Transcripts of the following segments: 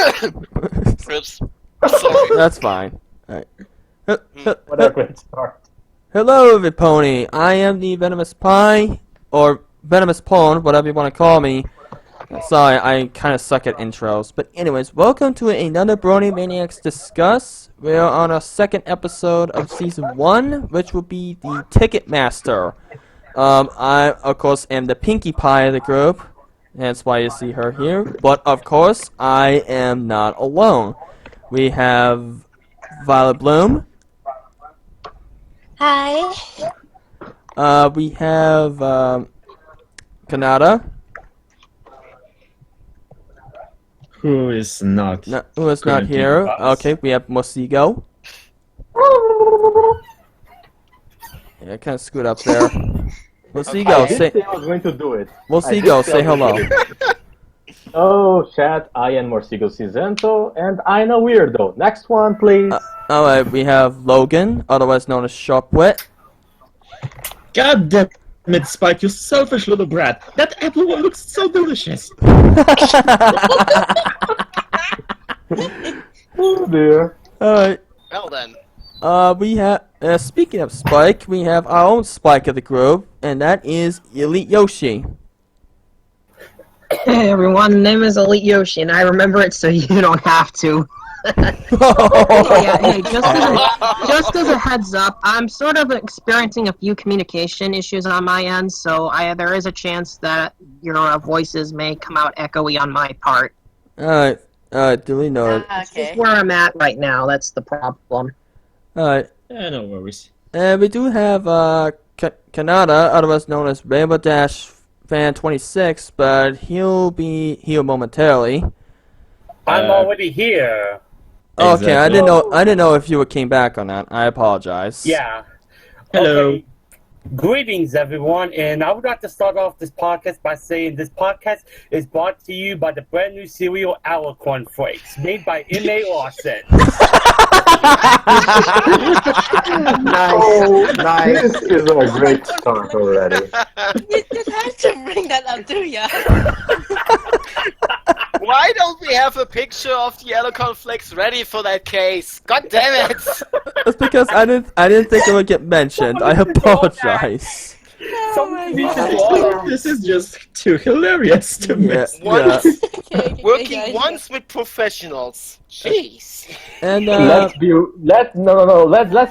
Oops. Sorry. That's fine. Alright. What a great start. Hello, Vipony. I am the Venomous Pie, or Venomous Pawn, whatever you want to call me. Sorry, I kind of suck at intros. But anyways, welcome to another Bronimaniacs Discuss. We're on our second episode of Season 1, which will be the Ticketmaster. I, of course, am the Pinkie Pie of the group. That's why you see her here. But, of course, I am not alone. We have Violet Bloom. Hi. We have Kanata. Who is not? No, who is not Couldn't here? be us. Okay, we have Mosigo. Yeah, I kind of screwed up there. Mosigo, I did say say I was going to do it. Mosigo, say hello. Oh, chat, I am Morsigo Cinzento, and I'm a weirdo. Next one, please. Alright, we have Logan, otherwise known as Sharpwit. God damn it, Spike, you selfish little brat. That apple one looks so delicious. Oh dear. Alright, Well then. we have, speaking of Spike, we have our own Spike of the group, and that is Elite Yoshi. Hey everyone, name is Elite Yoshi, and I remember it so you don't have to. Yeah, hey, just as a heads up, I'm sort of experiencing a few communication issues on my end, so there is a chance that your voices may come out echoey on my part. Alright, duly noted. This is where I'm at right now, that's the problem. Alright, No worries. and we do have, Kanata, otherwise known as Rainbow Dash Fan 26, but he'll be here momentarily. I'm already here. Okay, I Exactly. didn't know if you came back on that. I apologize. Yeah. Hello. Okay. Greetings, everyone, and I would like to start off this podcast by saying this podcast is brought to you by the brand new cereal Alicorn Flakes, made by M.A. Lawson. Oh, nice. This is a great start already. You just had to bring that up, do ya? Why don't we have a picture of the yellow cornflakes ready for that case? God damn it! That's because I didn't think it would get mentioned. I apologize. This is just too hilarious to Yeah, miss. yeah. Okay, Working guys. once with professionals. Jeez. And Let's be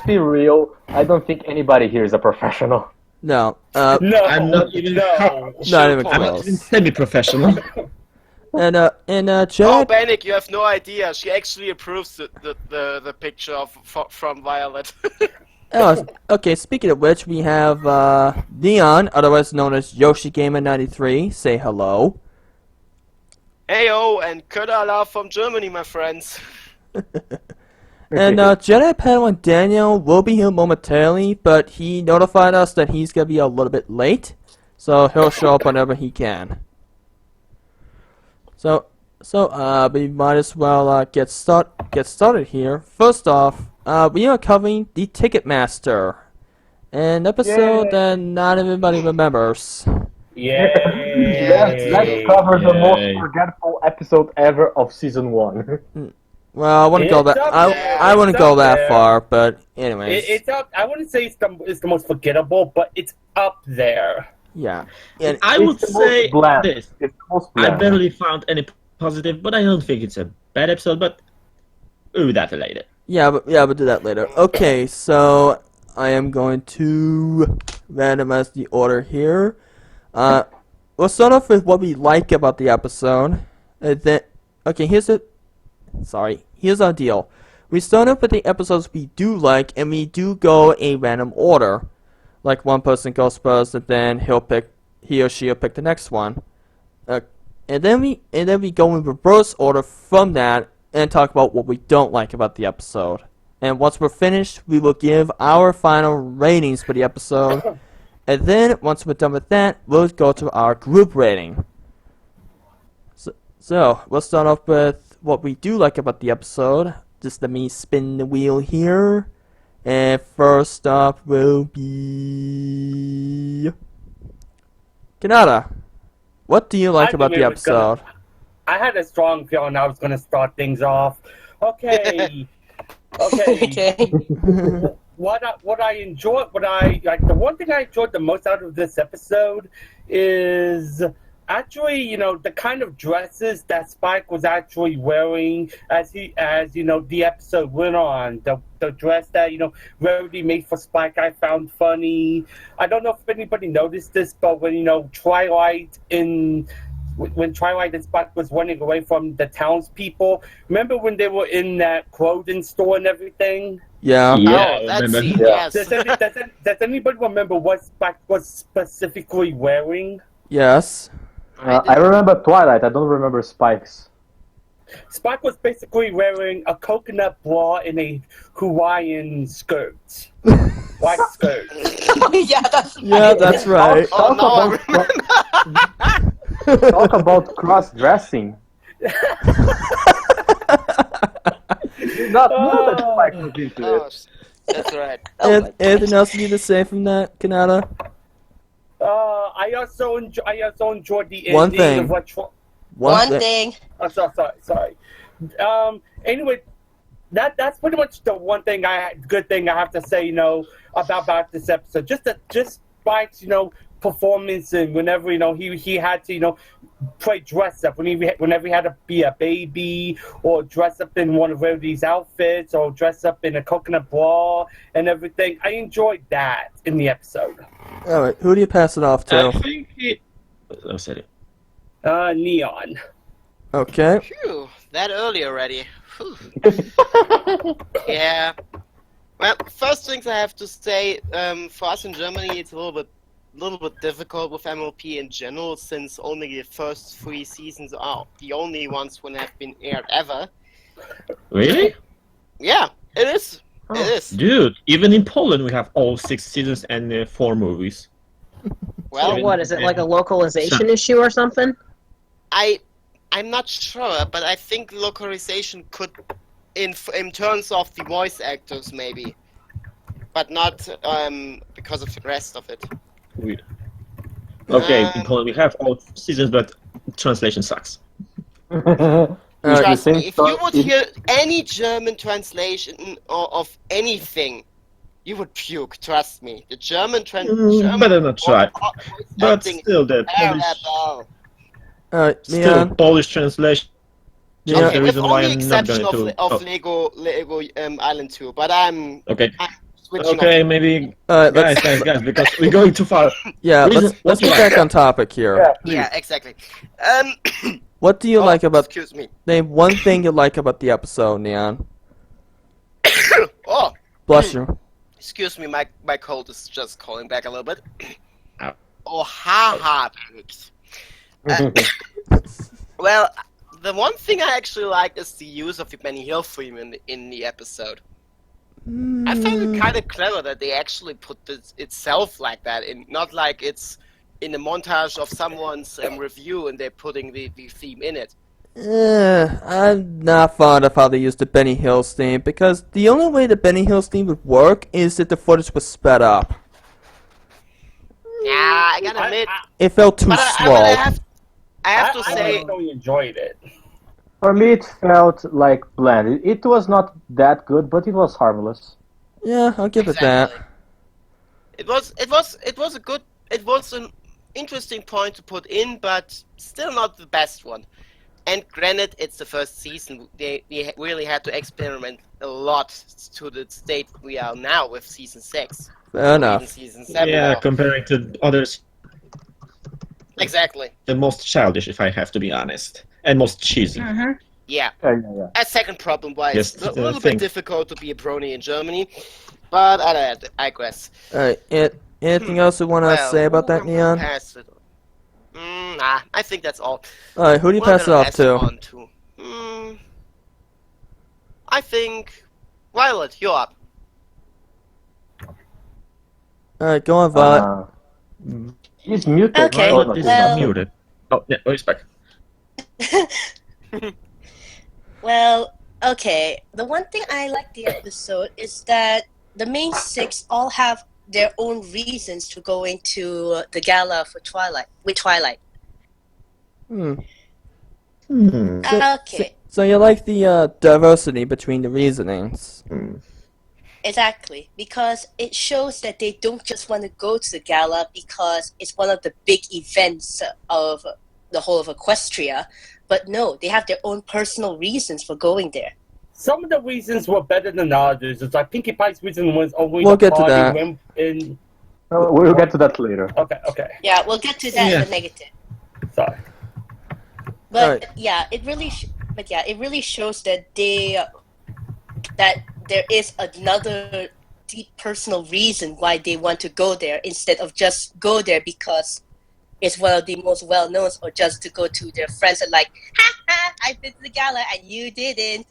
be real. I don't think anybody here is a professional. no, No, I'm not even- No. not even I'm not even close. semi-professional. And Oh, Jared, Bannick, you have no idea. She actually approves the picture from Violet. oh, okay. Speaking of which, we have Neon, otherwise known as Yoshi Gamer 93. Say hello. Ayo, and Ködala from Germany, my friends. And Jedi Padawan Daniel will be here momentarily, but he notified us that he's gonna be a little bit late, so he'll show up whenever he can. So we might as well get started here. First off, we are covering the Ticketmaster, an episode that not everybody remembers. Yeah. Let's cover the most Yay. forgettable episode ever of season 1. Well, I wouldn't go that. It's up there. I wouldn't It's go up that there. far, but anyways, It's up. I wouldn't say it's the most forgettable, but it's up there. yeah. And I would It's the most say bland. this. It's the most I bland. barely found any positive, but I don't think it's a bad episode, but ooh, that later. yeah, we'll do that later. Okay, so I am going to randomize the order here. We'll start off with what we like about the episode. And then, okay, here's our deal. We start off with the episodes we do like, and we do go a random order. Like one person goes first, and then he or she will pick the next one. And then we go in reverse order from that and talk about what we don't like about the episode. And once we're finished, we will give our final ratings for the episode. And then, once we're done with that, we'll go to our group rating. So we'll start off with what we do like about the episode. Just let me spin the wheel here. And first up will be... Kanata, what do you like I about knew the it was gonna- episode? I had a strong feeling I was going to start things off. Okay. Okay. What I enjoyed, the one thing I enjoyed the most out of this episode is actually, the kind of dresses that Spike was actually wearing as the episode went on. The dress that, Rarity made for Spike I found funny. I don't know if anybody noticed this, but when Twilight and Spike was running away from the townspeople, remember when they were in that clothing store and everything? Yeah. Yeah, Oh, that remember? scene, Yeah. yes. Does anybody remember what Spike was specifically wearing? Yes. I remember Twilight. I don't remember Spike's. Spike was basically wearing a coconut bra and a Hawaiian skirt. White skirt. Yeah, that's Yeah, that's right. Oh, no, I remember. Talk about cross-dressing. Not that Spike was into Oh, it. that's right. Anything else you need to say from that, Kanata? I also enjoyed the ending One thing. of what. one thing. Oh, sorry. Anyway, that's pretty much the one thing good thing I have to say, about this episode. Just Spike's, performance, and whenever he had to play dress up, whenever he had to be a baby or dress up in one of Rarity's outfits or dress up in a coconut bra and everything. I enjoyed that in the episode. All right, who do you pass it off I to? think it. Oh, sorry. Neon. Okay. Phew, that early already. Phew. Yeah. Well, first things I have to say, for us in Germany, it's a little bit difficult with MLP in general, since only the first 3 seasons are the only ones when have been aired ever. Really? Yeah, it is. It is. Dude, even in Poland we have all 6 seasons and 4 movies. Well, So what is it, like a localization issue or something? I'm not sure, but I think localization could, in terms of the voice actors, maybe, but not because of the rest of it. Weird. Okay, in Poland we have all seasons, but translation sucks. Trust You me, think if so? you would hear any German translation of anything, you would puke. Trust me, the German Better not try. But acting still, the Polish, terrible. All right, still Neon. Polish translation. Yeah. is Okay, the with reason why only I'm not exception going to. of Lego Island 2, but I'm Okay. switching Okay, off. maybe All right, let's guys, because we're going too far. yeah, Reason- let's get what- back on topic here. Yeah, please. Yeah, exactly. What do you like about? Excuse me. Name one thing you like about the episode, Neon. Oh, Bless you. excuse me, my cold is just calling back a little bit. Ow. Oh, ha. Well, the one thing I actually like is the use of the Benny Hill theme in the episode. I found it kind of clever that they actually put this itself like that, not like it's in a montage of someone's review and they're putting the theme in it. I'm not fond of how they used the Benny Hills theme, because the only way the Benny Hills theme would work is if the footage was sped up. Yeah, I gotta admit, It felt too but slow. I have to I say, really enjoyed it. For me, it felt like bland. It was not that good, but it was harmless. Yeah, I'll give it that. Exactly. It was an interesting point to put in, but still not the best one. And granted, it's the first season. They really had to experiment a lot to the state we are now with season 6. Fair Even enough. season 7 Yeah, now. comparing to others, Exactly. the most childish, if I have to be honest, and most cheesy. Yeah. Yeah. A second problem why Yes, it's a the little thing. bit difficult to be a brony in Germany, but I digress. Alright, anything else you want to Well, say about that, who will Neon? pass it? Nah, I think that's all. Alright, who do you What pass it am I off passing to? on to? I think Violet, you're up. Alright, go on, Violet. He's muted. Okay, Oh, Violet is well- muted. Oh, yeah, wait, back. Well, okay. The one thing I like the episode is that the main 6 all have their own reasons to go into the gala for Twilight. Okay, So you like the diversity between the reasonings. exactly. Because it shows that they don't just want to go to the gala because it's one of the big events of the whole of Equestria, but no, they have their own personal reasons for going there. Some of the reasons were better than others. It's like Pinkie Pie's reason was only We'll the get to party that. when in. We'll get to that later. Okay. Yeah, we'll get to that in the negative. Sorry. But Alright. it really shows that that there is another deep personal reason why they want to go there instead of just go there because it's one of the most well known, or just to go to their friends and like, ha ha, I've been to the gala and you didn't.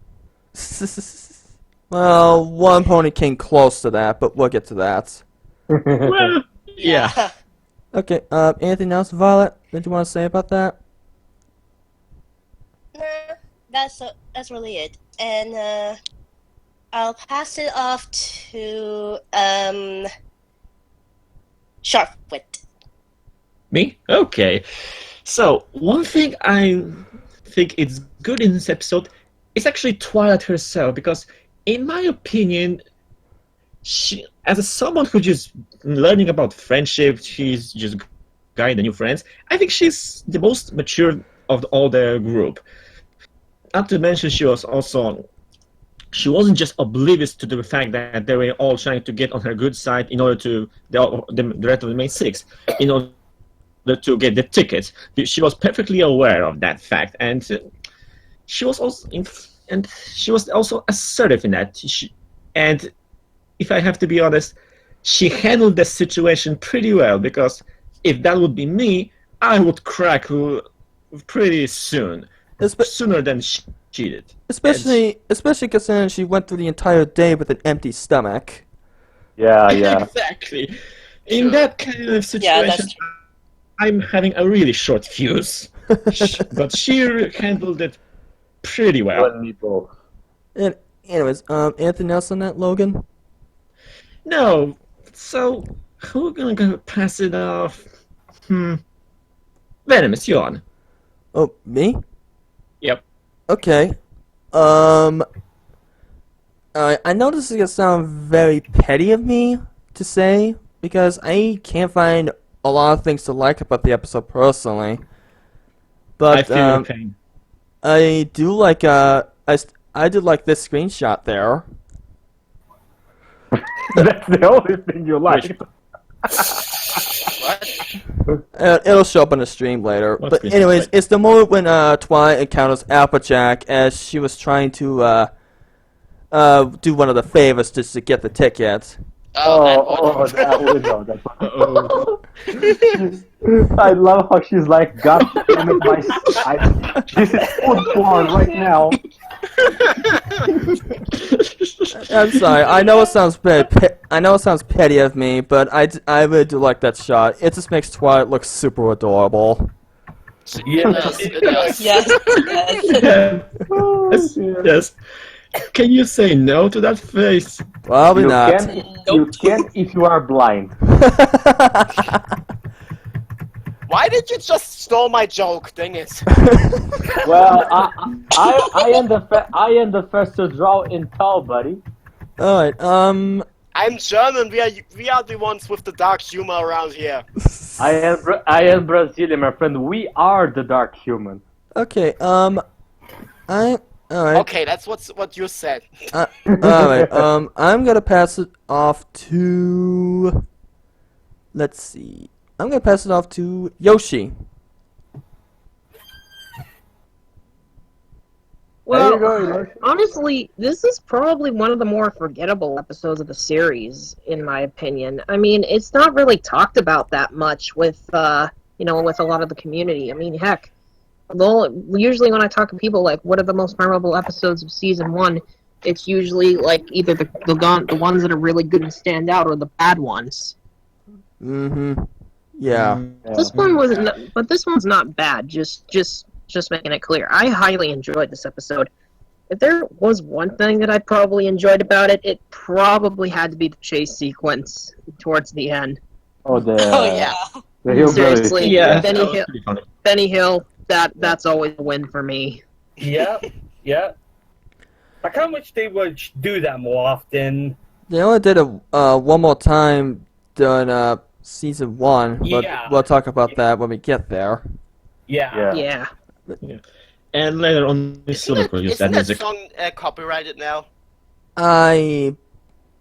Well, one pony came close to that, but we'll get to that. Well, yeah. Okay, anything else, Violet, that you want to say about that? Nah, that's really it. And I'll pass it off to Sharpwit. Me? Okay. So, one thing I think is good in this episode is actually Twilight herself, because, in my opinion, she, as someone who's just learning about friendship, she's just guiding the new friends, I think she's the most mature of all the group. Not to mention, she wasn't just oblivious to the fact that they were all trying to get on her good side in order to the rest of the main six, in order to get the tickets. She was perfectly aware of that fact, and she was also assertive in that. And if I have to be honest, she handled the situation pretty well, because if that would be me, I would crack pretty soon. Sooner than she did. Especially considering she went through the entire day with an empty stomach. Yeah. Exactly. In that kind of situation, I'm having a really short fuse. But she handled it pretty well. And anyways, anything else on that, Logan? No. So, who gonna pass it off? Venomous, you on. Oh, me? Yep. Okay. I know this is gonna sound very petty of me to say, because I can't find a lot of things to like about the episode personally. But I feel your pain. I do like I do like this screenshot there. That's the only thing you like. It'll show up on the stream later. What But screenshot? anyways, it's the moment when Twilight encounters Applejack as she was trying to do one of the favors just to get the ticket. That window. I love how she's like, God damn it, my side. This is food porn right now. I'm sorry. I know it sounds petty of me, but I really do like that shot. It just makes Twilight look super adorable. Yes, it does. Yes. Can you say no to that face? Probably not. You can if you are blind. Why did you just steal my joke? Dang it. Well, I am the first to draw in tall, buddy. Alright, I'm German. We are the ones with the dark humor around here. I am Brazilian, my friend. We are the dark human. okay, alright. Okay, that's what you said. Alright, I'm gonna pass it off to... Let's see. I'm gonna pass it off to Yoshi. Well, There you go, honestly, this is probably one of the more forgettable episodes of the series, in my opinion. I mean, it's not really talked about that much with, with a lot of the community. I mean, heck, usually when I talk to people, like, what are the most memorable episodes of Season 1, it's usually, like, either the ones that are really good and stand out, or the bad ones. Mm-hmm. Yeah. This one wasn't, but this one's not bad, just making it clear. I highly enjoyed this episode. If there was one thing that I probably enjoyed about it, it probably had to be the chase sequence towards the end. Oh, Oh yeah. the hillbilly. Seriously, Yeah, Benny that was Hill, pretty funny. Benny Hill, That's always a win for me. Yeah, yeah. I kind of wish they would do that more often. They only did it one more time during season 1, but Yeah. we'll talk about that when we get there. Yeah. Yeah. Yeah. And later on, Silver will use Isn't that that music. song copyrighted now? I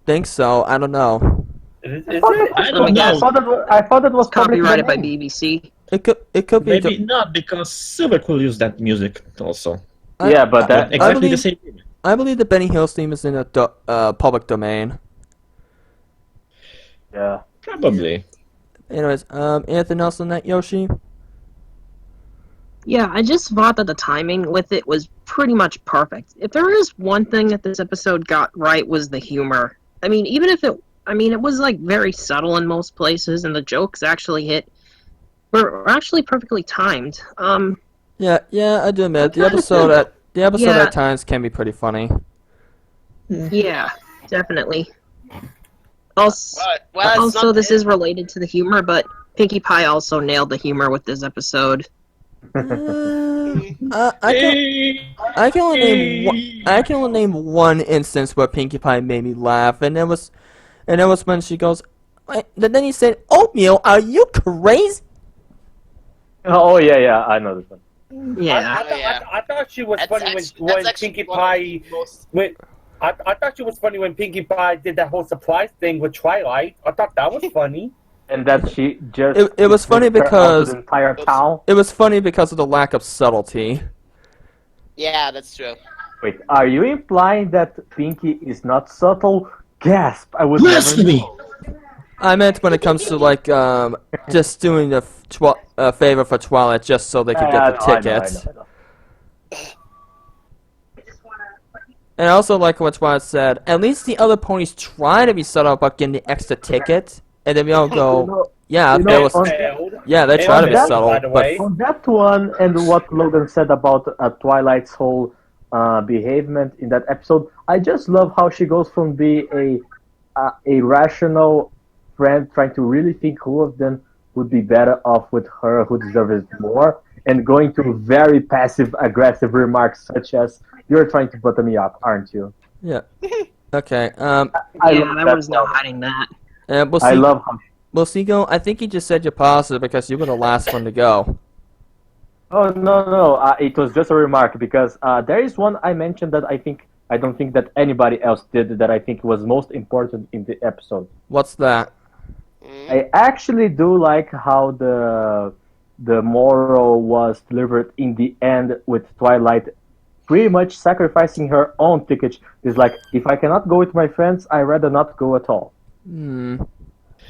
think so. I don't know. Is I it? thought it I was- don't I know. thought it was public Copyrighted by domain. BBC. It could be. Maybe not, because Silver will use that music also. Yeah, but that With exactly the believe- same thing. I believe the Benny Hill theme is in a public domain. yeah. Probably. Anyways, anything else on that, Yoshi? Yeah, I just thought that the timing with it was pretty much perfect. If there is one thing that this episode got right was the humor. I mean, even if it was like very subtle in most places, and the jokes actually were actually perfectly timed. Yeah, I do admit the kinda episode Yeah. at times can be pretty funny. Yeah, definitely. Also, Well, it's not, this is related to the humor, but Pinkie Pie also nailed the humor with this episode. I can only name one instance where Pinkie Pie made me laugh, and it was when she goes, then he said, "Oatmeal, are you crazy?" Oh yeah, I know this one. Yeah. I thought she was That's funny actually- when that's actually Pinkie one of Pie the most- when I thought she was funny when Pinkie Pie did that whole surprise thing with Twilight. I thought that was funny. And that she just It was funny dismissed her because- onto the entire town. It was funny because of the lack of subtlety. Yeah, that's true. Wait, are you implying that Pinkie is not subtle? Gasp! I would never. Blasphemy! I meant when it comes to like just doing a favor for Twilight just so they could get the tickets. I know. And I also like what Twilight said. At least the other ponies try to be subtle about getting the extra ticket, and then we all go, "Yeah, you there know, was." on- Failed. Yeah, they try to be Failed, subtle, by the but way. On that one, and what Logan said about Twilight's whole behavior in that episode, I just love how she goes from being a rational friend trying to really think who of them would be better off with her, who deserves it more, and going to very passive-aggressive remarks such as, "You're trying to butter me up, aren't you?" yeah. Okay. I Yeah, love there that was no one. hiding that. We'll see. I love how. Well, Seagull, I think you just said you're positive because you were the last one to go. Oh no! It was just a remark because there is one I mentioned that I don't think that anybody else did that I think was most important in the episode. What's that? I actually do like how the moral was delivered in the end with Twilight pretty much sacrificing her own ticket. It's like, if I cannot go with my friends, I'd rather not go at all. Hmm.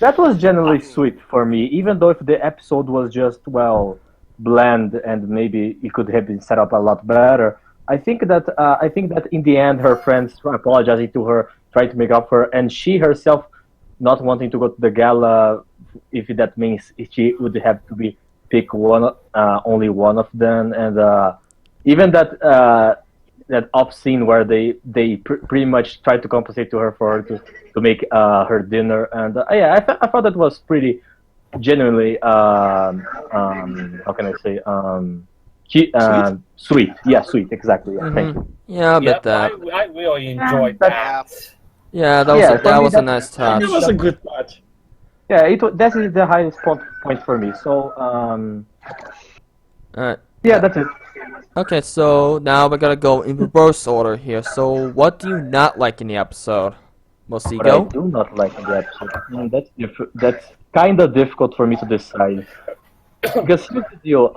That was generally sweet for me, even though if the episode was just, well, bland and maybe it could have been set up a lot better. I think that in the end her friends apologizing to her, trying to make up for her, and she herself not wanting to go to the gala, if that means she would have to pick only one of them, and even that off scene where they pretty much tried to compensate to her for her to make her dinner, and yeah, I thought that was pretty genuinely how can I say sweet. Yeah, sweet, exactly. Yeah, thank you. Yeah, I bet Yep, that. I really enjoyed Yeah. that. Yeah, that was Yeah, a, for that me, was a that- nice touch. That was a good part. Yeah, that is the highest point for me. So Alright. yeah, that's it. Okay, so now we're gonna go in reverse order here. So, what do you not like in the episode? What I Mosigo? do not like in the episode. That's kind of difficult for me to decide. Because here's the deal.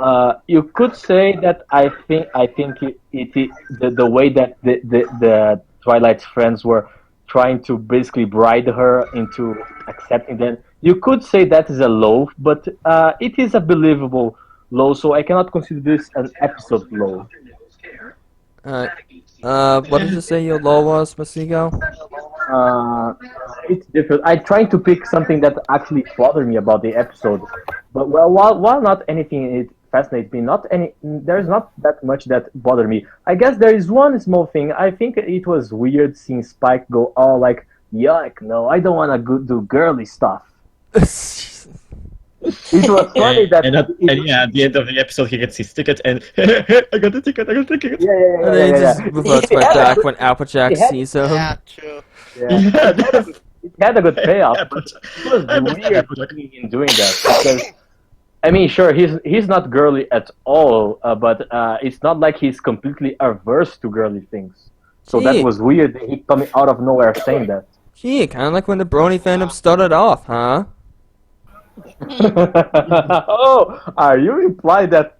You could say that I think the way that the Twilight's friends were trying to basically bribe her into accepting them. You could say that is a low, but it is a believable low. So I cannot consider this an episode low. Alright. What did you say your low was, Mosigo? It's different. I tried to pick something that actually bothered me about the episode, but while not anything it fascinates me, there's not that much that bothered me. I guess there is one small thing. I think it was weird seeing Spike go all like, "Yuck, no, I don't want to do girly stuff." It was funny that And yeah, at the end of the episode, he gets his ticket, and I got the ticket. And then he just reverts right back when Applejack sees him. Yeah, true. Yeah, It had a good payoff. Applejack. It was Applejack. weird seeing him doing that because I mean, sure, he's not girly at all, but it's not like he's completely averse to girly things. So that Gee. was weird. That he coming out of nowhere saying that. Gee, kind of like when the Brony fandom started off, huh? Oh, are you implying that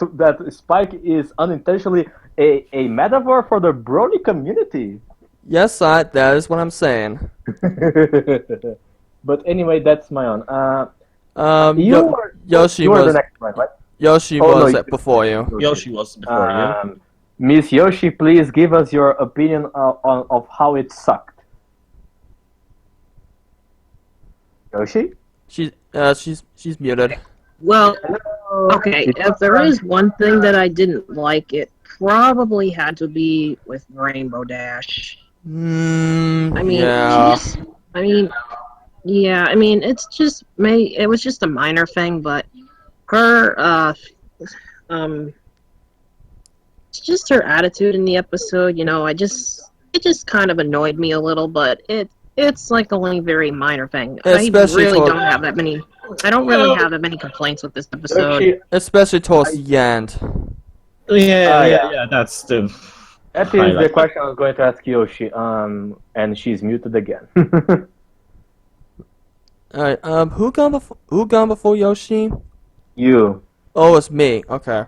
Spike is unintentionally a metaphor for the Brony community? Yes, that is what I'm saying. But anyway, that's my own. Yoshi you were was the next one, right? Yoshi Oh, no, was you- before you. Yoshi was before you. Miss Yoshi, please give us your opinion of how it sucked. Yoshi? She's muted. Well, okay, if there is one thing that I didn't like, it probably had to be with Rainbow Dash. I mean, Yeah. it's just it was just a minor thing, but her it's just her attitude in the episode, it just kind of annoyed me a little, but it's like only very minor thing. Especially I really toward- don't have that many complaints with this episode. Yoshi, Especially towards the end. Yeah, that's the. that is the highlight. question I was going to ask Yoshi. And she's muted again. Alright, who gone before Yoshi? You. Oh, it's me. Okay.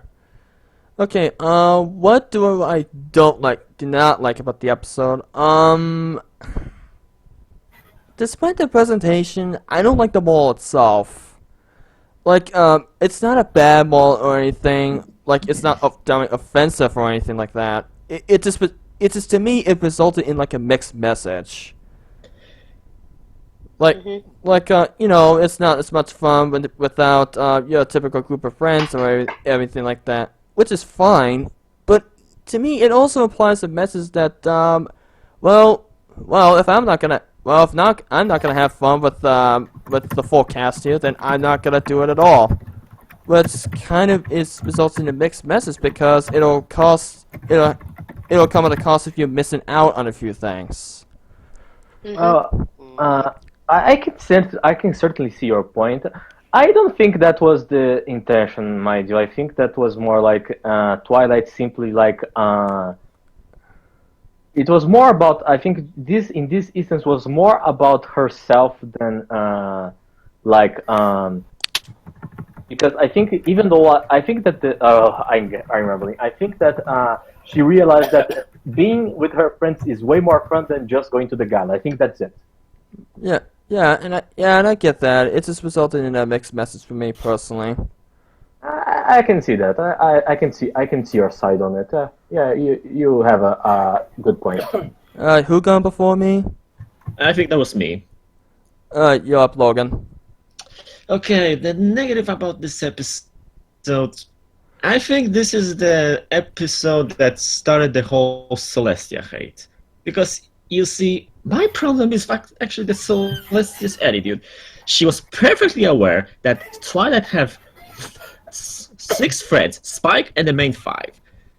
Okay, what do I do not like about the episode? Despite the presentation, I don't like the mall itself. Like, it's not a bad mall or anything. Like, it's not offensive or anything like that. It just to me, it resulted in like a mixed message. Like, it's not as much fun without your typical group of friends or everything like that, which is fine. But to me, it also implies a message that, I'm not gonna have fun with the full cast here, then I'm not gonna do it at all. Which kind of results in a mixed message because it'll come at the cost of you missing out on a few things. I can certainly see your point. I don't think that was the intention, mind you. I think that was more like Twilight simply like. It was more about. I think in this instance was more about herself than because I think even though I think that I'm remembering. I think that she realized that being with her friends is way more fun than just going to the gala. I think that's it. Yeah, and I get that. It just resulted in a mixed message for me personally. I can see that. I can see your side on it. Yeah, you have a good point. Who gone before me? I think that was me. You're up, Logan. Okay, the negative about this episode. I think this is the episode that started the whole Celestia hate. Because, you see, my problem is actually the Celestia's attitude. She was perfectly aware that Twilight have 6 friends, Spike and the main 5.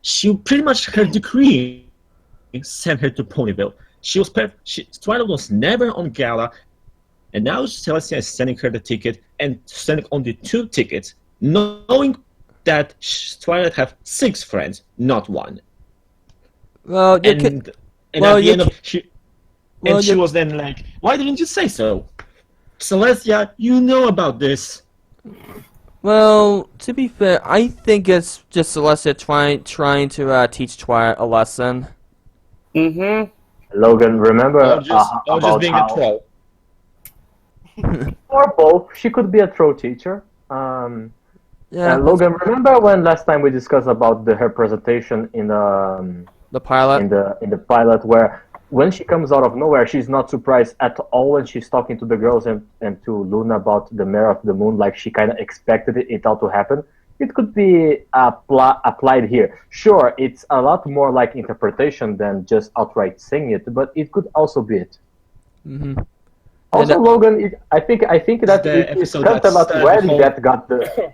She pretty much, her decree sent her to Ponyville. Twilight was never on Gala, and now Celestia is sending her the ticket and sending only 2 tickets, knowing that Twilight have 6 friends, not 1. Well, And at the end of she was then like, "Why didn't you say so, Celestia? You know about this." Well, to be fair, I think it's just Celestia trying to teach Twilight a lesson. Logan, remember Or just about being how, a troll. or both. She could be a troll teacher. Yeah, And Logan, remember when last time we discussed about her presentation in the pilot. in the pilot, where when she comes out of nowhere, she's not surprised at all when she's talking to the girls and to Luna about the Mare of the Moon, like she kind of expected it all to happen. It could be applied here. Sure, it's a lot more like interpretation than just outright saying it, but it could also be it. hmm Also, And, Logan, I think that The it's episode that Cantaloupe started the wedding whole- that got the.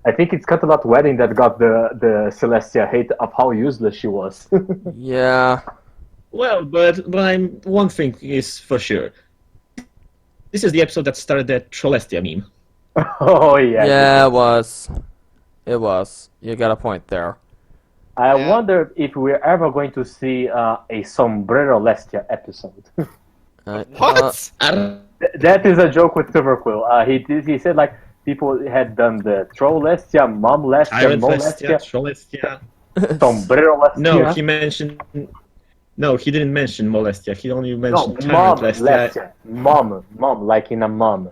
I think it's Cantaloupe wedding that got the Celestia hate of how useless she was. yeah. Well, but one thing is for sure. This is the episode that started the Trollestia meme. Oh yeah. Yeah, it was. It was. You got a point there. I Yeah. wonder if we're ever going to see a Sombrero Lestia episode. What? That is a joke with Silverquill. He said like people had done the Troll Lestia, Mom Lestia, Tyrant Mo Lestia, Lestia, Trollestia. Sombrero Lestia. No, he mentioned. No, he didn't mention Molestia. He only No, mentioned Mom Tyrant Lestia. Lestia. Mom, like in a mom.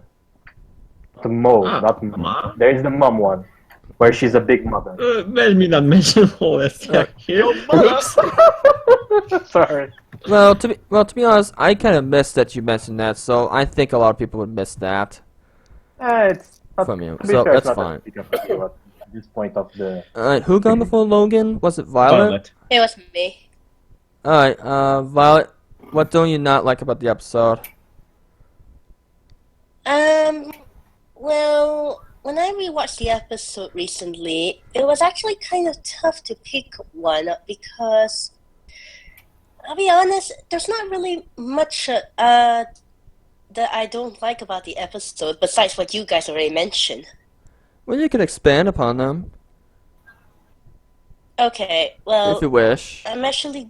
Not Mo, Ah, not Mom. Mom? There is the mom one, where she's a big mother. Let me not mention Molestia here. Oops. Sorry. Well, to be honest, I kind of missed that you mentioned that, so I think a lot of people would miss that It's not, from you. to be So fair, it's that's not fine. a big of a deal at this point of the. Alright, who gone before Logan? Was it Violet? Violet. It was me. Alright, Violet, what don't you not like about the episode? Well, when I rewatched the episode recently, it was actually kind of tough to pick one because, I'll be honest, there's not really much that I don't like about the episode besides what you guys already mentioned. Well, you can expand upon them, Okay, well, if you wish. I'm actually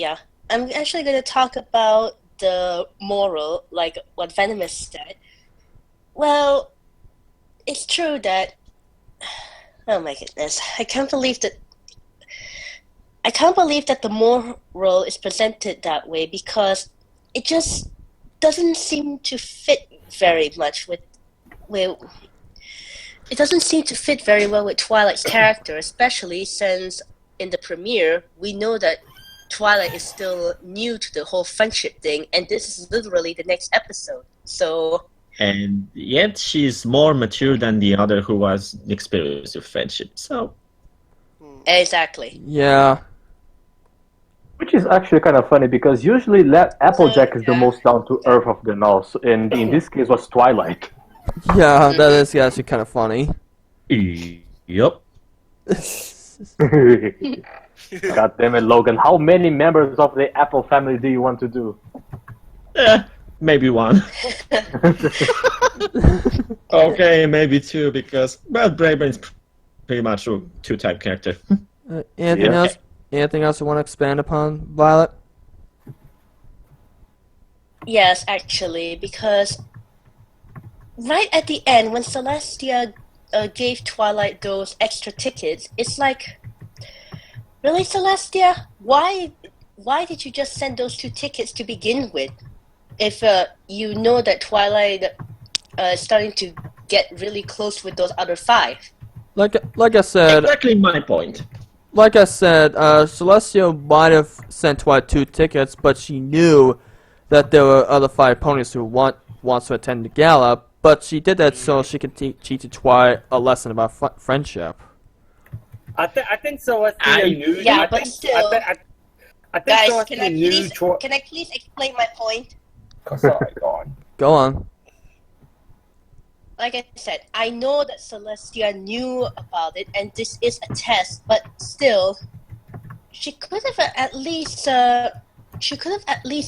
going to talk about the moral, like what Venomous said. Well, it's true that. Oh my goodness! I can't believe that the moral is presented that way because it just doesn't seem to fit very much with. It doesn't seem to fit very well with Twilight's character, especially since in the premiere we know that Twilight is still new to the whole friendship thing, and this is literally the next episode. So. And yet she's more mature than the other who was experienced with friendship. So Exactly. Yeah. Which is actually kind of funny because usually Applejack is the Yeah. most down to earth of them all, and in this case was Twilight. Yeah, that is actually kind of funny. Yup. God damn it, Logan! How many members of the Apple family do you want to do? Maybe one. Okay, maybe two because Braben's pretty much a two-type character. Anything Yeah. else? Anything else you want to expand upon, Violet? Yes, actually, because right at the end, when Celestia gave Twilight those extra tickets, it's like, really, Celestia? Why did you just send those 2 tickets to begin with? If you know that Twilight is starting to get really close with those other 5. Like I said, Exactly my point. Celestia might have sent Twilight 2 tickets, but she knew that there were other 5 ponies who wants to attend the gala, but she did that so she could teach Twilight a lesson about friendship. I think Celestia I- knew. Yeah, I but think, still. I think Guys, Celestia knew. can I please explain my point? Sorry, go on. Go on. Like I said, I know that Celestia knew about it, and this is a test. But still, she could have at least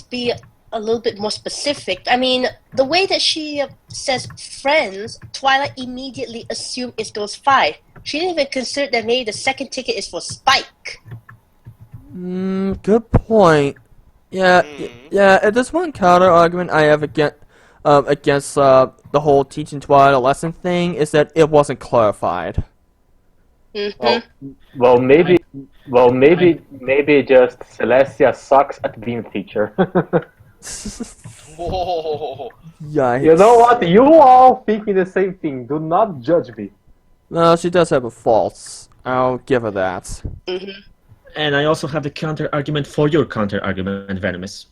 be a little bit more specific. I mean, the way that she says friends, Twilight immediately assumed it's those 5. She didn't even consider that maybe the second ticket is for Spike. Good point. Yeah, yeah. There's one counter argument I have against the whole teaching Twilight a lesson thing is that it wasn't clarified. Mm-hmm. Well, maybe just Celestia sucks at being a teacher. Whoa. Yikes. You know what? You all thinking the same thing. Do not judge me. No, she does have a faults. I'll give her that. Mm-hmm. And I also have the counter argument for your counter argument, Venomous.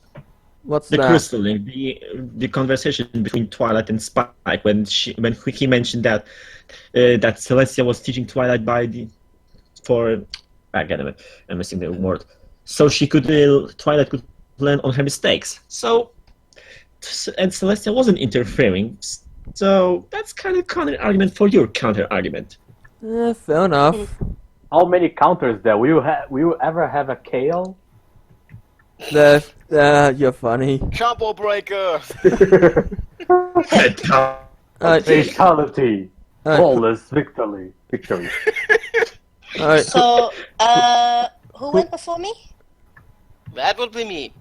What's The that? crystal link, the conversation between Twilight and Spike when he mentioned that Celestia was teaching Twilight I'm missing the word, so she could Twilight could learn on her mistakes. So and Celestia wasn't interfering. So that's kind of counter argument for your counter argument. Fair enough. How many counters there? Will you ever have a KO? You're funny. Combo breaker. Fatality. Alright. Flawless victory. Alright. So, who went before me? That would be me.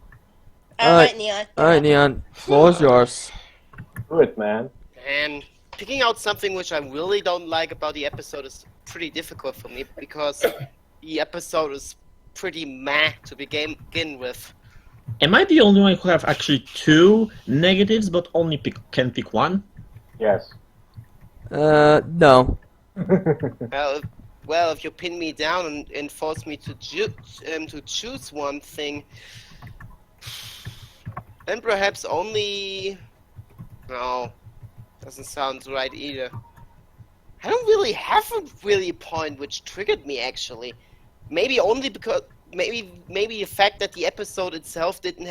Alright, Neon. Alright, Neon. Floor's yours. Do it, man. And picking out something which I really don't like about the episode is pretty difficult for me because the episode is pretty meh to begin with. Am I the only one who have actually 2 negatives, but only can pick one? Yes. No. Well, if you pin me down and force me to choose one thing, then perhaps only. No, doesn't sound right either. I don't really have a point which triggered me actually. Maybe only because maybe the fact that the episode itself didn't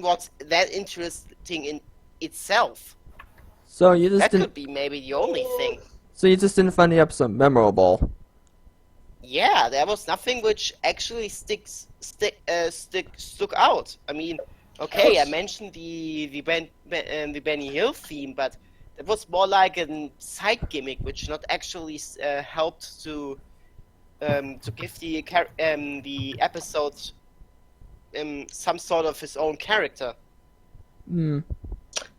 was that interesting in itself. So you just That didn't. could be maybe the only thing. So you just didn't find the episode memorable. Yeah, there was nothing which actually stuck out. I mean, okay, I mentioned the Benny Hill theme, but it was more like a side gimmick, which not actually helped to give the episode some sort of his own character. Hmm.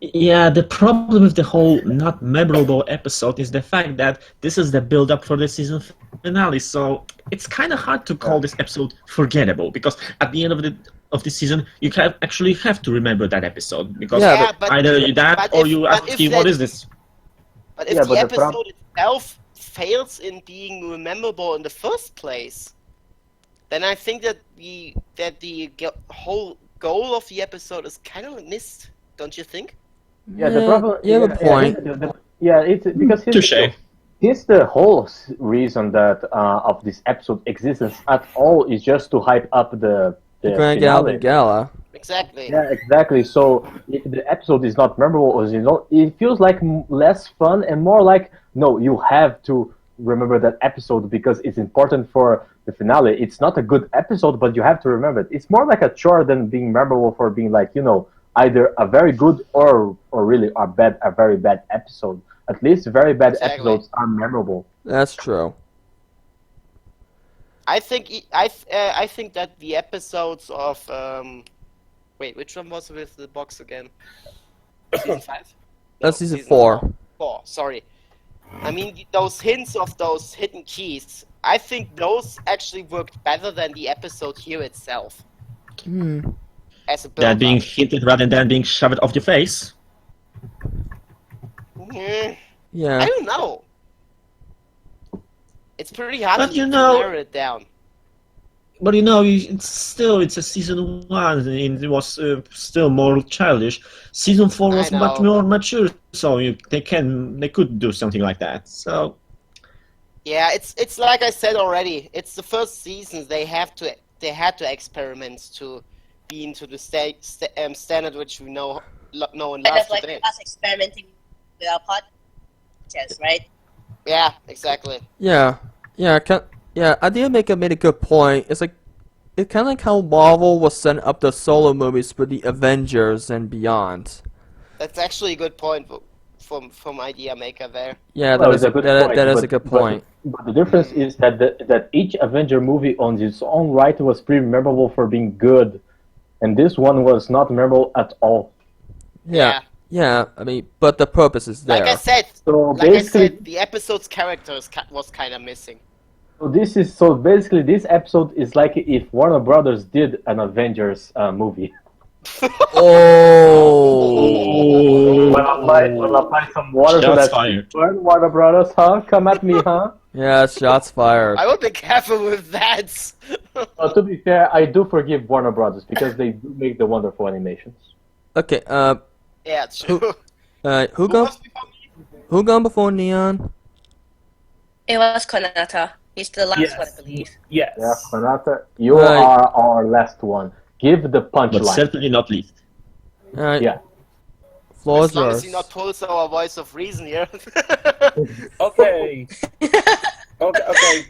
Yeah, the problem with the whole not memorable episode is the fact that this is the build-up for the season finale, so it's kind of hard to call this episode forgettable, because at the end of the season, you actually have to remember that episode, because Yeah, either you that or you ask him, what is this? But if the episode itself fails in being memorable in the first place, then I think that the whole goal of the episode is kind of missed. Don't you think? Yeah, the problem. You have a point. It's because Touché. here's the whole reason that of this episode existence at all is just to hype up the Grand finale. Gala. Exactly. Yeah, exactly. So if the episode is not memorable, or it feels like less fun and more like, no, you have to remember that episode because it's important for the finale. It's not a good episode, but you have to remember it. It's more like a chore than being memorable for being like, either a very good or really a very bad episode. At least very bad episodes are memorable. That's true. I think that the episodes of wait, which one was with the box again? Season 5? That's season 4. 4, sorry. I mean, those hints of those hidden keys, I think those actually worked better than the episode here itself. Hmm. As a That build-up. being hinted rather than being shoved off your face? Yeah. I don't know. It's pretty hard But to you know- narrow it down. But it's a season 1, and it was still more childish. Season 4 was I much know. more mature, so they could do something like that. So Yeah, it's like I said already. It's the first season. They had to experiment to be into the standard which we know and Kind love of like today. us experimenting with our podcast, right? Yeah, exactly. Yeah. Idea Maker made a good point. It's kind of like how Marvel was setting up the solo movies for the Avengers and beyond. That's actually a good point from Idea Maker there. Yeah, Well, that it's is a good that point, is a but- good point. But the difference is that that each Avenger movie on its own right was pretty memorable for being good, and this one was not memorable at all. Yeah. I mean, but the purpose is there. Like I said, So basically, the episode's characters was kind of missing. so basically this episode is like if Warner Brothers did an Avengers movie. Oh. Wanna apply some water so Shots that fired. burn Warner Brothers, huh? Come at me, huh? Yeah, shots fired. I would be careful with that. Well, to be fair, I do forgive Warner Brothers because they do make the wonderful animations. Okay. Yeah, true. Who gone before Neon? It was Konata. He's the last Yes. one, I believe. Yes. Yeah, Renata, you Right. are our last one. Give the but punchline. certainly not least. Yeah. Floor As is long yours. as he not pulls our voice of reason here. Okay. Okay.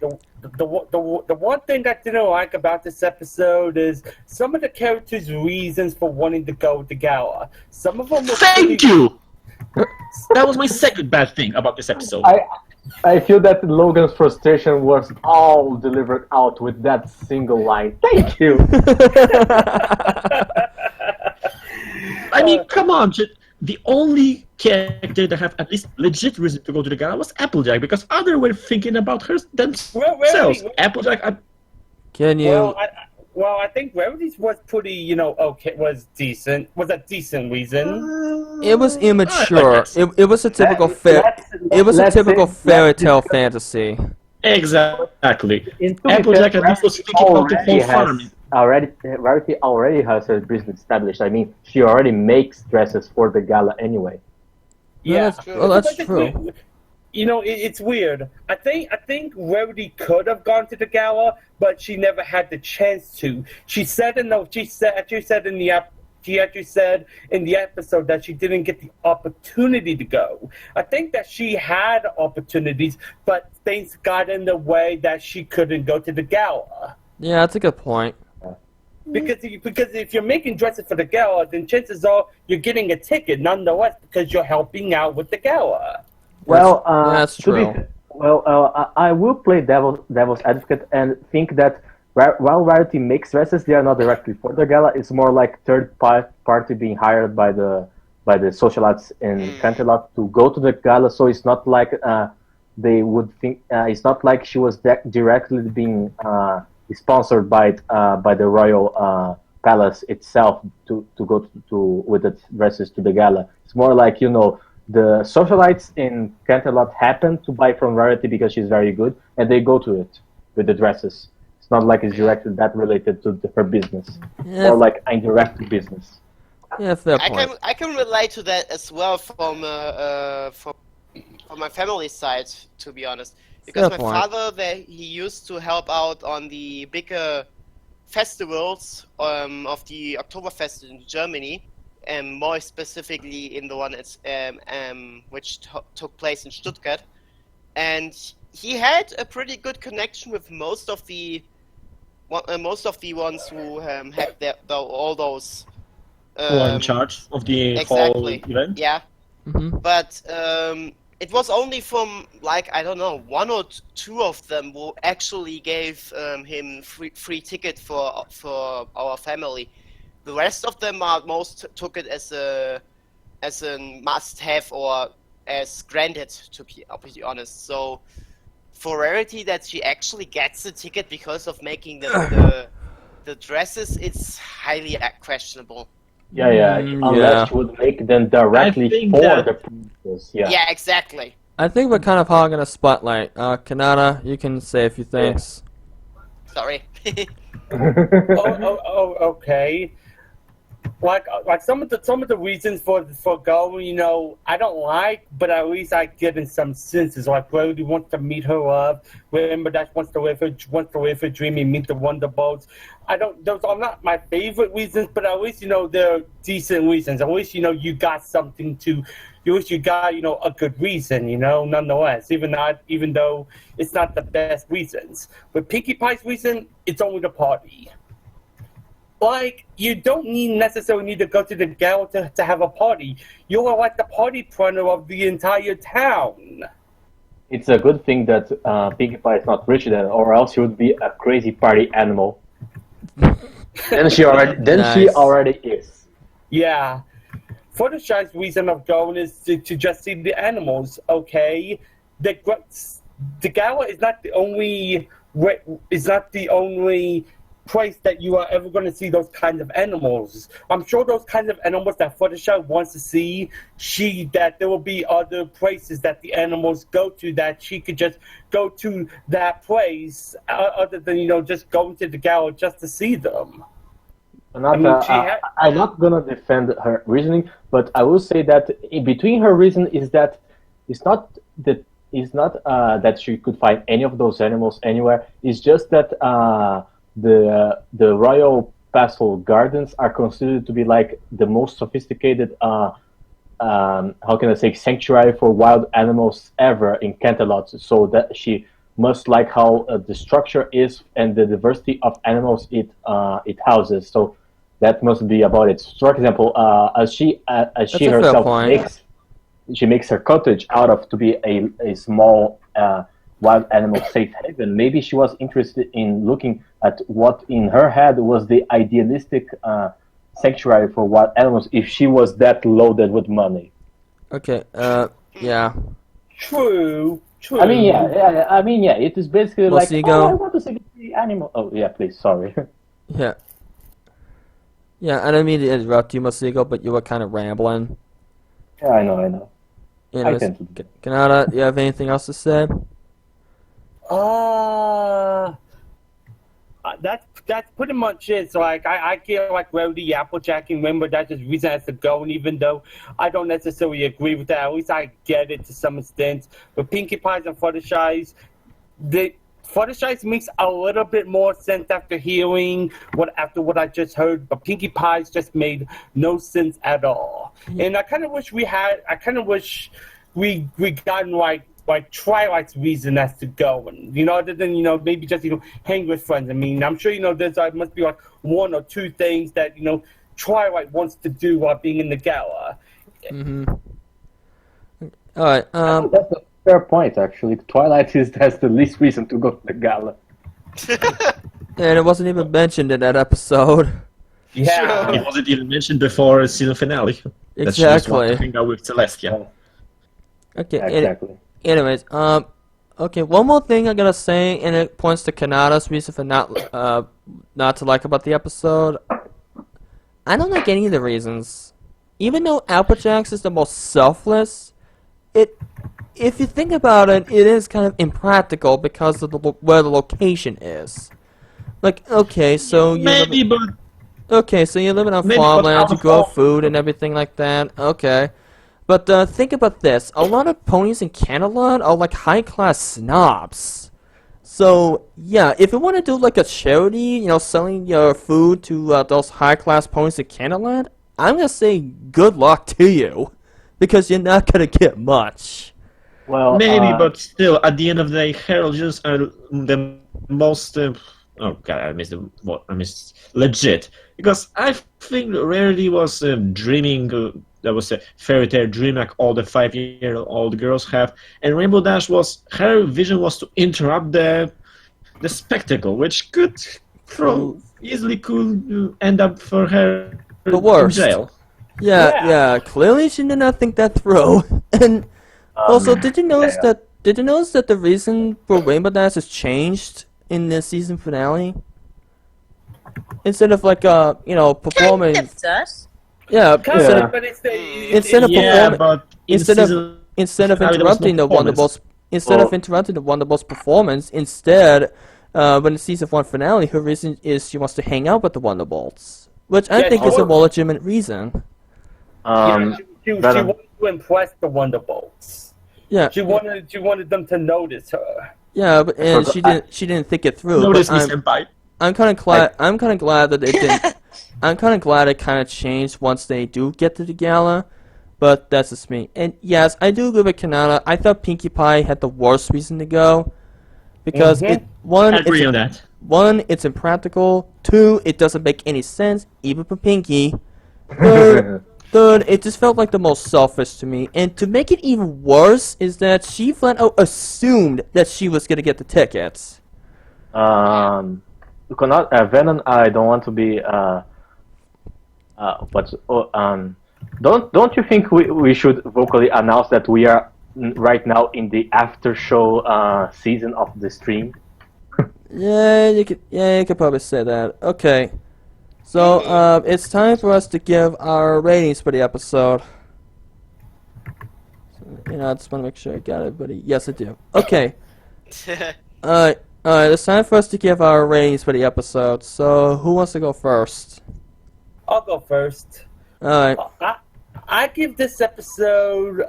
The one thing I didn't like about this episode is some of the characters' reasons for wanting to go to Gala. Some of them were Thank pretty. you! That was my second bad thing about this episode. I feel that Logan's frustration was all delivered out with that single line. Thank you. I mean, come on, the only character that have at least legit reason to go to the gala was Applejack, because others were thinking about her themselves. Well, Applejack, Can you? Well, I think Rarity's was pretty, okay, was decent. Was a decent reason. It was immature. Yes. It was a typical Let's fairy tale fantasy. exactly. Into Applejack at least was thinking about the whole farm. Rarity already has her business established. I mean, she already makes dresses for the gala anyway. Yeah, That's true. It's weird. I think Rarity could have gone to the gala, but she never had the chance to. She actually said in the episode that she didn't get the opportunity to go. I think that she had opportunities, but things got in the way that she couldn't go to the gala. Yeah, that's a good point. Because if you're making dresses for the gala, then chances are you're getting a ticket nonetheless because you're helping out with the gala. Well, that's true. I will play devil's advocate and think that while Rarity makes dresses, they are not directly for the gala. It's more like third party being hired by the socialites in Canterlot to go to the gala. So it's not like they would think. It's not like she was directly being sponsored by the royal palace itself to go to with the dresses to the gala. It's more like the socialites in Canterlot happen to buy from Rarity because she's very good, and they go to it with the dresses. It's not like it's directly that related to her business, Yeah. or like indirect business. Yeah, fair point. I can relate to that as well from my family side, to be honest, because Fair my point. father he used to help out on the bigger festivals of the Oktoberfest in Germany, and more specifically in the one which took place in Stuttgart, and he had a pretty good connection with most of the ones who had all those. Who are in charge of the whole Exactly. event? Yeah, Mhm. but it was only from I don't know, one or two of them who actually gave him free ticket for our family. The rest of them most took it as a must have or as granted, to be honest. So for Rarity that she actually gets a ticket because of making the dresses, it's highly questionable. Yeah. Unless you would make them directly I think for that- the princess. Yeah. Yeah, exactly. I think we're kind of hogging a spotlight. Kanata, you can say a few things. Sorry. Okay. Like some of the reasons for going, I don't like, but at least I get in some senses. Like Rarity wants to meet her love. Remember that wants to live her dream and meet the Wonderbolts. Those are not my favorite reasons, but at least they're decent reasons. At least you got something to. At least you got a good reason. Nonetheless, even though it's not the best reasons. But Pinkie Pie's reason, it's only the party. Like, you don't necessarily need to go to the gala to have a party. You are like the party planner of the entire town. It's a good thing that Pinkie Pie is not rich then, or else she would be a crazy party animal. Then she already is. Yeah. Fluttershy's reason of going is to just see the animals, okay? The gala is not the only place that you are ever going to see those kinds of animals. I'm sure those kinds of animals that Fluttershy wants to see, that there will be other places that the animals go to that she could just go to that place other than, just going to the gala just to see them. I'm not gonna defend her reasoning, but I will say that in between her reason is that it's not that she could find any of those animals anywhere. It's just that the royal Peaceful Gardens are considered to be like the most sophisticated, how can I say, sanctuary for wild animals ever in Canterlot. So that she must like how the structure is and the diversity of animals it houses. So that must be about it. So for example, as she a fair herself point. makes her cottage out of to be a small wild animal safe haven. Maybe she was interested in looking at what in her head was the idealistic sanctuary for wild animals if she was that loaded with money. Okay, yeah. True. I mean, yeah. It is basically like, Mosigo. oh, I want to see the animal. Oh, yeah, please, sorry. Yeah. Yeah, I don't mean to interrupt you, Mosigo, but you were kind of rambling. Yeah, I know. Anyways, tend to do. Kanata, you have anything else to say? That's pretty much it. So like I feel like Rowdy Applejack and Rainbow Dash is reason has to go, and even though I don't necessarily agree with that, at least I get it to some extent. But Pinkie Pies and Fluttershy's, the Fluttershy's makes a little bit more sense after hearing what I just heard, but Pinkie Pies just made no sense at all. And I kind of wish we gotten like Twilight's reason as to go, and other than maybe just hang with friends. I mean, I'm sure there's must be like one or two things that Twilight wants to do while being in the gala. Mm-hmm. All right. That's a fair point, actually. Twilight has the least reason to go to the gala. And it wasn't even mentioned in that episode. Yeah. It wasn't even mentioned before the season finale. That she just wanted to hang out with Celestia. Okay. Exactly. Anyways, okay. One more thing I gotta say, and it points to Kanata's reason for not to like about the episode. I don't like any of the reasons. Even though Applejack's is the most selfless, if you think about it, it is kind of impractical because of where the location is. Like, okay, so you live in a farmland, you grow food and everything like that. Okay. But think about this. A lot of ponies in Canterlot are like high-class snobs. So, yeah, if you want to do like a charity, selling your food to those high-class ponies in Canterlot, I'm going to say good luck to you. Because you're not going to get much. Well, maybe, but still, at the end of the day, heralds are the most... oh god, I missed legit. Because I think Rarity was dreaming... that was a fairy tale dream like all the 5-year-old girls have, and Rainbow Dash her vision was to interrupt the spectacle, which could easily end up for her the worst. in jail. Yeah, clearly she did not think that through. And also, did you notice that the reason for Rainbow Dash has changed in the season finale? Instead of like performing. Kind of does. Yeah, instead of interrupting the Wonderbolt's performance, instead, when the season 1 finale, her reason is she wants to hang out with the Wonderbolts, which I think is a more legitimate reason. She wanted to impress the Wonderbolts. Yeah, she wanted them to notice her. Yeah, and she didn't think it through. Notice me, senpai. I'm kind of glad that it didn't. I'm kind of glad it kind of changed once they do get to the gala, but that's just me. And yes, I do agree with Kanata. I thought Pinkie Pie had the worst reason to go because one, it's impractical. 2, it doesn't make any sense, even for Pinkie. Third, it just felt like the most selfish to me. And to make it even worse is that she flat out assumed that she was gonna get the tickets. Venom, I don't want to be don't you think we should vocally announce that we are right now in the after show season of the stream? Yeah, you could probably say that. Okay. So, it's time for us to give our ratings for the episode. So, I just want to make sure I got everybody. Yes, I do. Okay. Alright, it's time for us to give our ratings for the episode. So, who wants to go first? I'll go first. Alright. I give this episode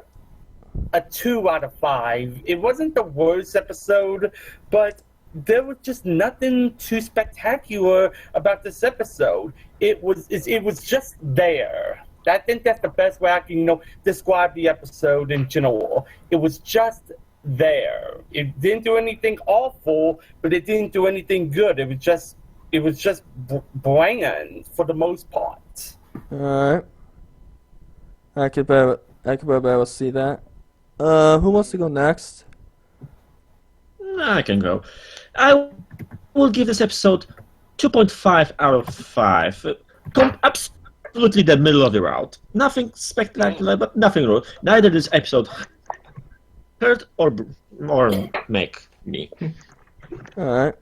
a 2 out of 5. It wasn't the worst episode, but there was just nothing too spectacular about this episode. It was just there. I think that's the best way I can describe the episode in general. It was just there. It didn't do anything awful, but it didn't do anything good. It was just bland for the most part. Alright. I could be able to see that. Who wants to go next? I can go. I will give this episode 2.5 out of 5. Absolutely the middle of the road. Nothing spectacular, but nothing wrong. Neither this episode hurt or make me. Alright.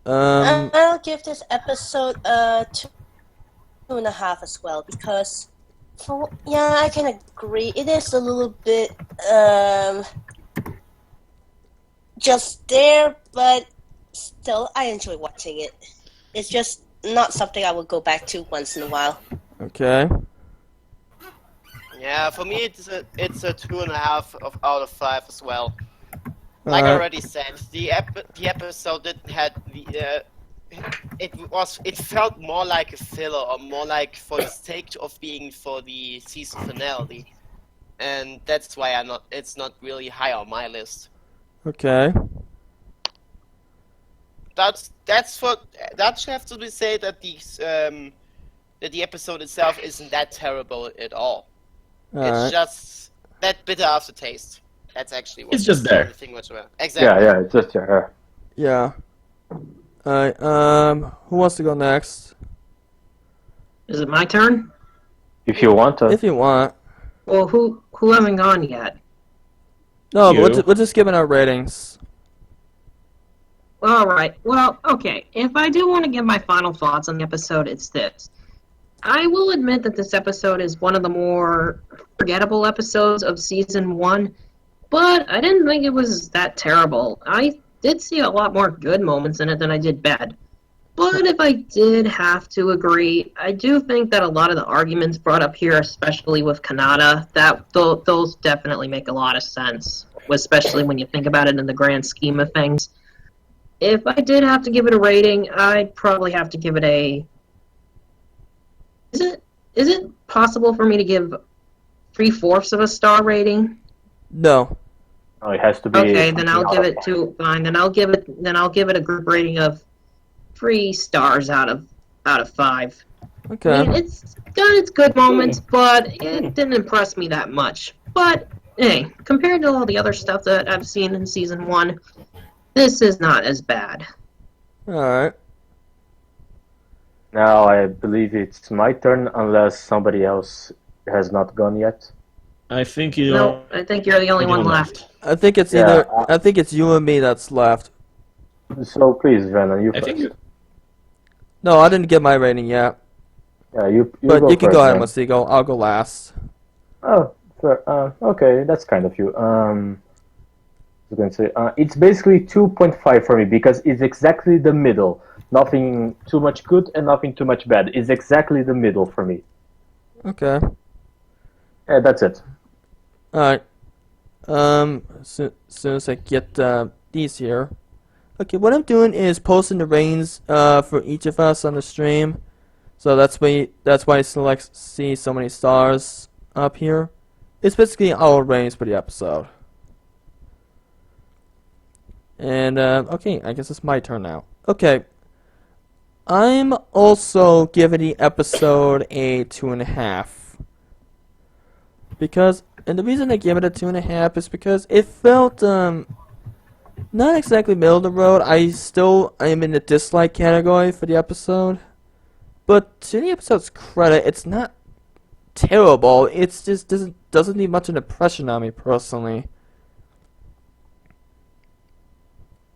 I'll give this episode 2.5 as well, because I can agree. It is a little bit just there, but still, I enjoy watching it. It's just not something I will go back to once in a while. Okay. Yeah, for me it's a 2.5 out of 5 as well. Like I already said, the episode didn't had the it felt more like a filler, or more like for the sake of being for the season finale, and that's why it's not really high on my list. Okay. That should have to be said that the episode itself isn't that terrible at all. It's just that bitter aftertaste. That's actually what it's just there. The thing was about. Exactly. Yeah, it's just there. Yeah. Alright, who wants to go next? Is it my turn? If you want to. If you want. Well, who haven't gone yet? No, You. but we're just giving our ratings. All right. Well, okay. If I do want to give my final thoughts on the episode, it's this. I will admit that this episode is one of the more forgettable episodes of season 1, but I didn't think it was that terrible. I did see a lot more good moments in it than I did bad. But if I did have to agree, I do think that a lot of the arguments brought up here, especially with Kanata, those definitely make a lot of sense, especially when you think about it in the grand scheme of things. If I did have to give it a rating, I'd probably have to give it a... Is it possible for me to give 3/4 of a star rating? No. Oh, it has to be. Okay, then I'll give it fine. Then I'll give it a group rating of 3 stars out of 5. Okay. I mean, it's got its good moments, but it didn't impress me that much. But hey, compared to all the other stuff that I've seen in season 1, this is not as bad. Alright. Now I believe it's my turn, unless somebody else has not gone yet. I think you. No, I think you're the only one left. I think it's I think it's you and me that's left. So please, Venom, you I first. think No, I didn't get my rating yet. Yeah, you But go you can first, go ahead, then. Masigo. I'll go last. Oh, fair. Okay, that's kind of you. I was going to say, it's basically 2.5 for me, because it's exactly the middle. Nothing too much good and nothing too much bad. It's exactly the middle for me. Okay. Yeah, that's it. Alright. Soon as I get these here. Okay, what I'm doing is posting the ratings for each of us on the stream. So that's why I see so many stars up here. It's basically our ratings for the episode. And okay, I guess it's my turn now. Okay. I'm also giving the episode a 2.5. And the reason I give it a 2.5 is because it felt not exactly middle of the road. I am in the dislike category for the episode. But to the episode's credit, it's not terrible. It's just doesn't leave much of an impression on me personally.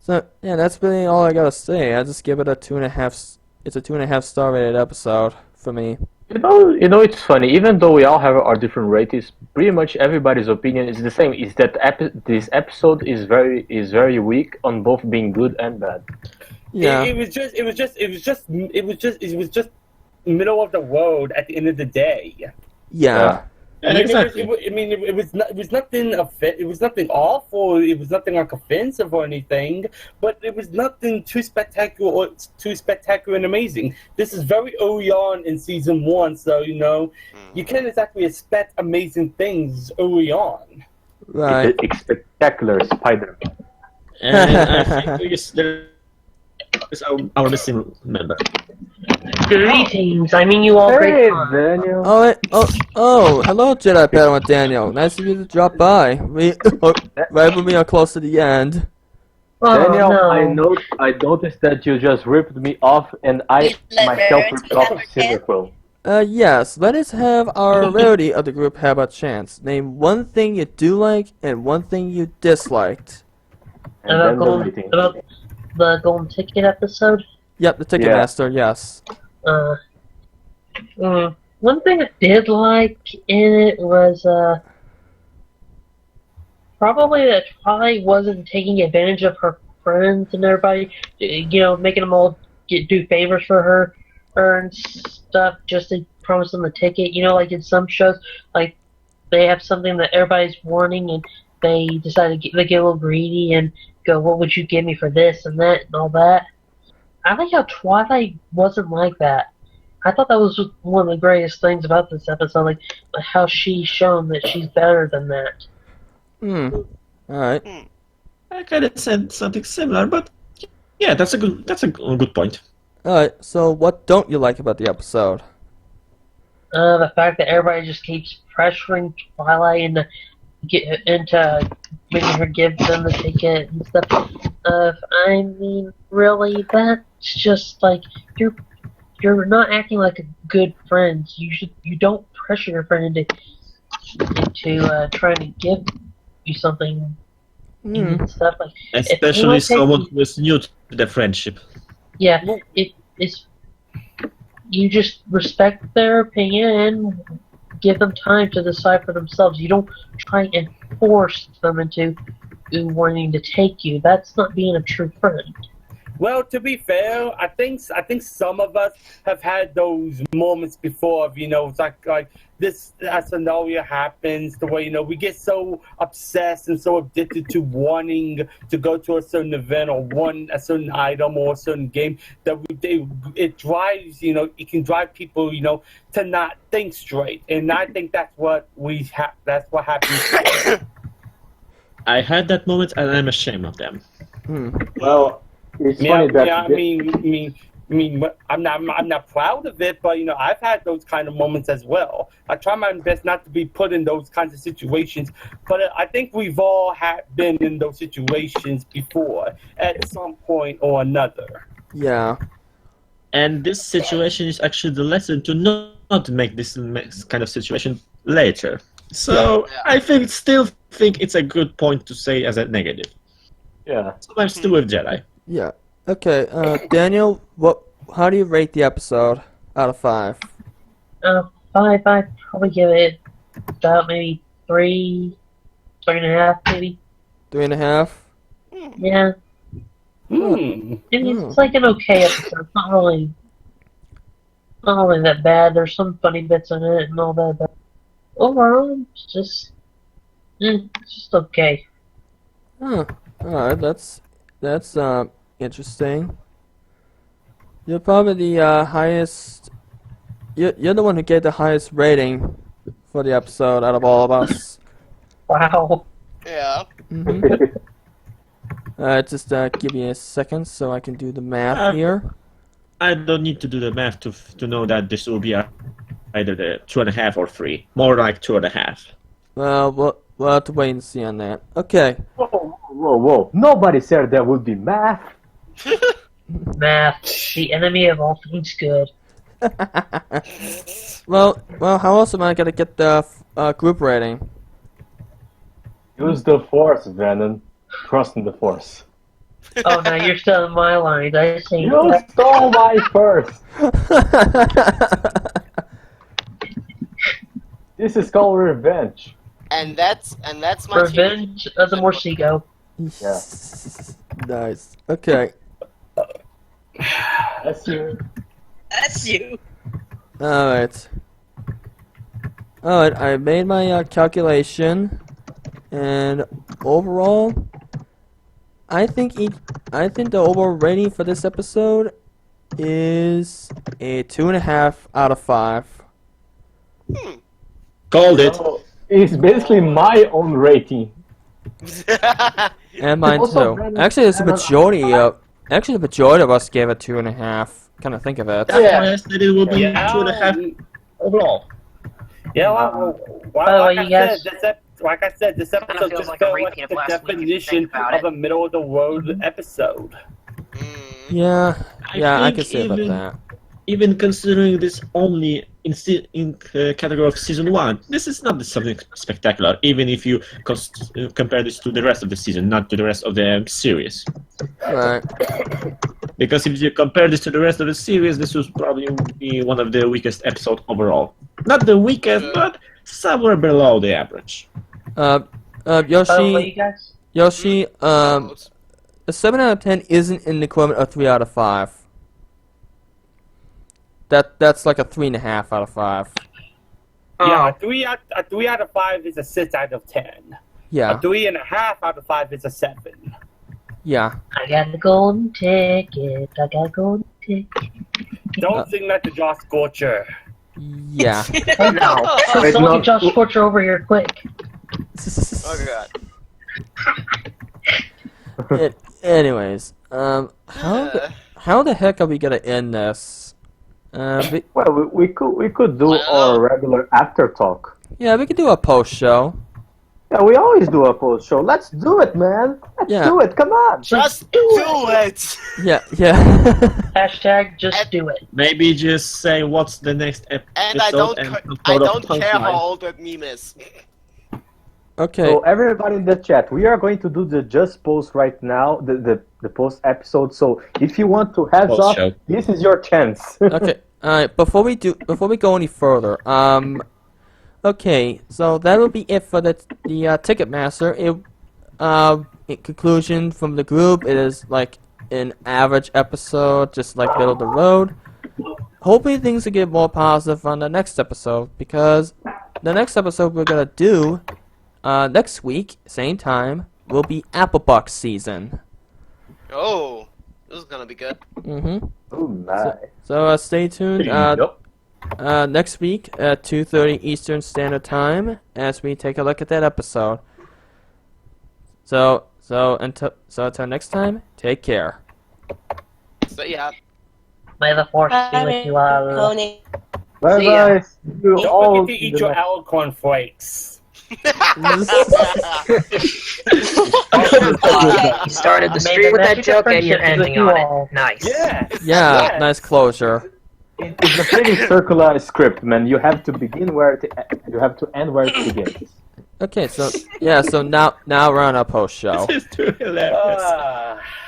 So yeah, that's really all I gotta say. I just give it a 2.5. It's a 2.5 star rated episode for me. You know, it's funny. Even though we all have our different ratings, pretty much everybody's opinion is the same. Is that this episode is very weak on both being good and bad. Yeah. It was just middle of the road at the end of the day. Yeah. I mean, Exactly. it was nothing. It was nothing awful. It was nothing like offensive or anything. But it was nothing too spectacular or too spectacular and amazing. This is very early on in season 1, so you can't exactly expect amazing things early on. Right. It's spectacular Spider-Man. And I think there is our missing member. Greetings. I mean, you all Hey, great fun. Daniel. Oh, wait, hello, Jedi Padawan Daniel. Nice of you to drop by. Right when we are close to the end. Oh, Daniel, no. I noticed that you just ripped me off, and I Let myself Rarity ripped off have her Silverquill. Yes, let us have our rarity of the group have a chance. Name one thing you do like and one thing you disliked. And About then the golden, rating. about the golden ticket episode. Yep, the Ticketmaster, yes. One thing I did like in it was probably that Twilight wasn't taking advantage of her friends and everybody, making them all do favors for her and stuff just to promise them a ticket. Like in some shows, like they have something that everybody's wanting and they decide they get a little greedy and go, "What would you give me for this and that and all that?" I like how Twilight wasn't like that. I thought that was one of the greatest things about this episode, like how she's shown that she's better than that. Alright. I kind of said something similar, but yeah, that's a good point. Alright, so what don't you like about the episode? The fact that everybody just keeps pressuring Twilight into making her give them the ticket and stuff. I mean, really, that's just like you're not acting like a good friend. You don't pressure your friend into trying to give you something and stuff like. Especially someone who is new to the friendship. Yeah, it's you just respect their opinion and give them time to decide for themselves. You don't try and force them into wanting to take you. That's not being a true friend. Well, to be fair, I think some of us have had those moments before of, it's like this scenario happens the way, we get so obsessed and so addicted to wanting to go to a certain event or want a certain item or a certain game that it drives, it can drive people, to not think straight. And I think that's what that's what happens. I had that moment and I'm ashamed of them. Well, it's funny that I mean, I'm not proud of it, but I've had those kind of moments as well. I try my best not to be put in those kinds of situations, but I think we've all been in those situations before at some point or another. Yeah. And this situation is actually the lesson to not make this kind of situation later. So I still think it's a good point to say as a negative. Yeah. So I'm still with Jedi. Yeah. Okay, Daniel, how do you rate the episode out of 5? 5, I'd probably give it about maybe 3.5 maybe. 3.5? Yeah. It's like an okay episode. It's not really that bad. There's some funny bits in it and all that, but overall, it's just okay. Huh. Alright, that's interesting. You're probably the highest. You're the one who gave the highest rating for the episode out of all of us. Wow. Yeah. Just give me a second so I can do the math here. I don't need to do the math to know that this will be either the 2.5 or 3. More like 2.5. Well, we'll have to wait and see on that. Okay. Whoa. Nobody said there would be math. Math, the enemy of all things good. Well, how else am I gonna get the group rating? Use the Force, Venom. Trust in the Force. Oh, now you're still in my lines. I see. You stole my first. This is called revenge. And that's my Revenge of the Morsigo. Yeah. Nice. Okay. That's you. That's you. Alright. Alright, I made my calculation, and overall, I think the overall rating for this episode is a 2.5 out of 5. Called it. So it's basically my own rating. And mine Also, too. Brandon- Actually, it's the Brandon, majority of us gave it 2.5. Kind of think of it. That's Yeah. why I said it will be Yeah. 2.5 overall. Yeah, By the way, you guys- like I said, this episode feels just like a felt like repeat of the last week if you definition think about of it. a middle of the road episode. Yeah, I think can say about even- that. Even considering this only in category of season 1, this is not something spectacular. Even if you compare this to the rest of the season, not to the rest of the series. Right. Because if you compare this to the rest of the series, this will probably be one of the weakest episodes overall. Not the weakest, but somewhere below the average. By the way, you Yoshi, guys. Yoshi, a 7 out of 10 isn't in the equivalent of 3 out of 5. That's like a 3.5 out of 5. Yeah, a three out of 5 is a 6 out of 10. Yeah, A 3.5 out of 5 is a 7. yeah. I got the golden ticket. I got a golden ticket. Don't sing that to Josh Scorcher. Yeah. Hey now, Wait, someone no. get Josh Scorcher over here quick. Oh god. Anyways, how the heck are we gonna end this? Well, we could do our regular after talk. Yeah, we could do a post show. Yeah, we always do a post show. Let's do it, man. Let's Yeah. do it. Come on. Just do it! Yeah, yeah. Hashtag just do it. Maybe just say what's the next episode And I don't care how old that meme is. Okay. So everybody in the chat, we are going to do the just post right now, the post episode. So if you want to heads Post up, show. this is your chance. Okay. All right. Before we go any further, okay. So that will be it for the Ticketmaster. In conclusion from the group, it is like an average episode, just like middle of the road. Hopefully things will get more positive on the next episode, because the next episode we're gonna do next week, same time, will be Applebuck season. Oh, this is gonna be good. Mm-hmm. Oh my. So stay tuned. Next week at 2:30 Eastern Standard Time as we take a look at that episode. So until next time, take care. So yeah. May the force be with you all. Tony. Bye See ya. bye. You Don't all forget to eat your alicorn flakes. Okay, you started the stream with that joke and you're ending on it. Nice. Yeah. Yeah, Yes. nice closure. It's a pretty circular script, man. You have to begin where you have to end where it begins. Okay, so yeah, so now we're on our post show. This is too hilarious. Ah.